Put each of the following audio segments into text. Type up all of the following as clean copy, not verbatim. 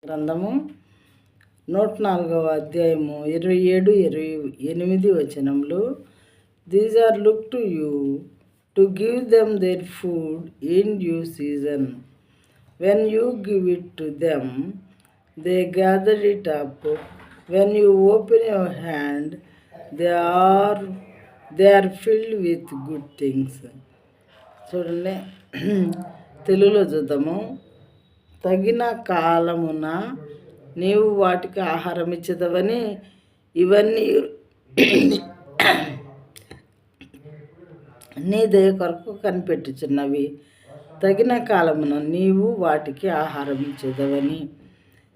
గ్రంథము 104వ అధ్యాయము 27-28 వచనములు. These are look to you to give them their food in due season. When you give it to them they gather it up. When you open your hand they are filled with good things. చూడండి, తెలుగులో చూద్దాము. తగిన కాలమున నీవు వాటికి ఆహారం ఇచ్చేదవని ఇవన్నీ నీ దయ కొరకు కనిపెట్టుచున్నవి. తగిన కాలమున నీవు వాటికి ఆహారం ఇచ్చేదవని.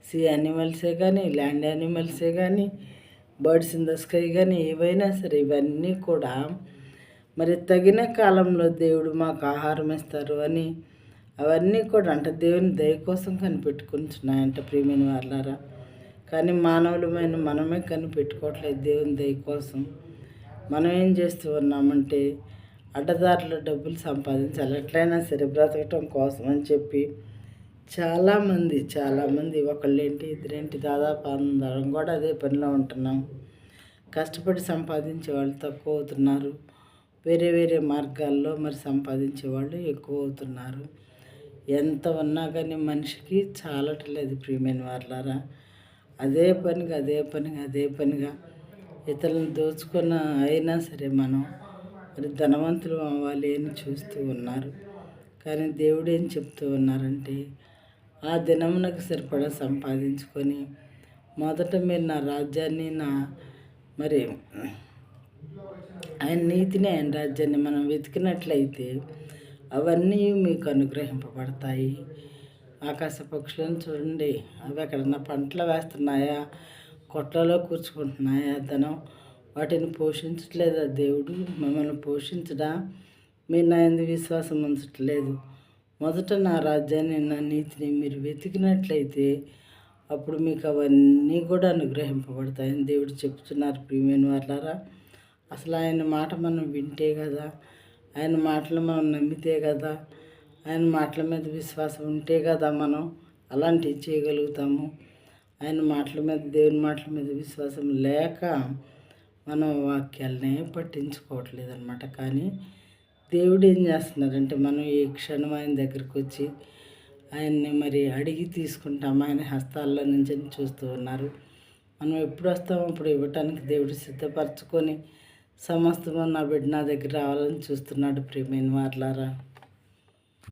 సీ యానిమల్సే కానీ, ల్యాండ్ యానిమల్సే కానీ, బర్డ్స్ ఇన్ ద స్కై కానీ, ఏవైనా సరే ఇవన్నీ కూడా మరి తగిన కాలంలో దేవుడు మాకు ఆహారం ఇస్తారు అని అవన్నీ కూడా అంటే దేవుని దయ కోసం కనిపెట్టుకుంటున్నాయంట ప్రియమైన వాళ్ళారా. కానీ మానవులమైన మనమే కనిపెట్టుకోవట్లేదు దేవుని దయ కోసం. మనం ఏం చేస్తూ ఉన్నామంటే అడ్డదారులు డబ్బులు సంపాదించాలి, ఎట్లయినా సరే బ్రతకటం కోసం అని చెప్పి చాలామంది ఒకళ్ళేంటి ఇద్దరేంటి దాదాపు అందరం కూడా అదే పనిలో ఉంటున్నాం. కష్టపడి సంపాదించే వాళ్ళు తక్కువ అవుతున్నారు, వేరే మార్గాల్లో మరి సంపాదించే వాళ్ళు ఎక్కువ అవుతున్నారు. ఎంత ఉన్నా కానీ మనిషికి చాలట్లేదు ప్రియమైన వాళ్ళారా. అదే పనిగా ఇతరులను దోచుకున్న అయినా సరే మనం మరి ధనవంతులు అవ్వాలి అని చూస్తూ ఉన్నారు. కానీ దేవుడు ఏం చెప్తూ ఉన్నారంటే ఆ దినమునకు సరిపడా సంపాదించుకొని మొదట మీరు నా రాజ్యాన్ని మరి ఆయన నీతిని ఆయన రాజ్యాన్ని మనం వెతికినట్లయితే అవన్నీ మీకు అనుగ్రహింపబడతాయి. ఆకాశ పక్షులను చూడండి, అవి ఎక్కడన్నా పంటలు వేస్తున్నాయా, కొట్లలో కూర్చుకుంటున్నాయా ధనం? వాటిని పోషించట్లేదా దేవుడు? మిమ్మల్ని పోషించడా? మీరు నా యందు విశ్వాసం ఉంచట్లేదు. మొదట నా రాజ్యాన్ని నా నీతిని మీరు వెతికినట్లయితే అప్పుడు మీకు అవన్నీ కూడా అనుగ్రహింపబడతాయని దేవుడు చెప్తున్నారు ప్రియమైన వాళ్ళారా. అసలు ఆయన మాట మనం వింటే కదా, ఆయన మాటలు మనం నమ్మితే కదా, ఆయన మాటల మీద విశ్వాసం ఉంటే కదా మనం అలాంటివి చేయగలుగుతాము. ఆయన మాటల మీద, దేవుని మాటల మీద విశ్వాసం లేక మనం వాక్యాలనే పట్టించుకోవట్లేదు అనమాట. కానీ దేవుడు ఏం చేస్తున్నారంటే మనం ఏ క్షణం ఆయన దగ్గరికి వచ్చి ఆయన్ని మరి అడిగి తీసుకుంటాం, ఆయన హస్తాల్లో నుంచి చూస్తూ ఉన్నారు. మనం ఎప్పుడు వస్తామో అప్పుడు ఇవ్వటానికి దేవుడు సిద్ధపరచుకొని సమస్తము నా బిడ్డ నా దగ్గర రావాలని చూస్తున్నాడు ప్రియమైన వాళ్ళారా.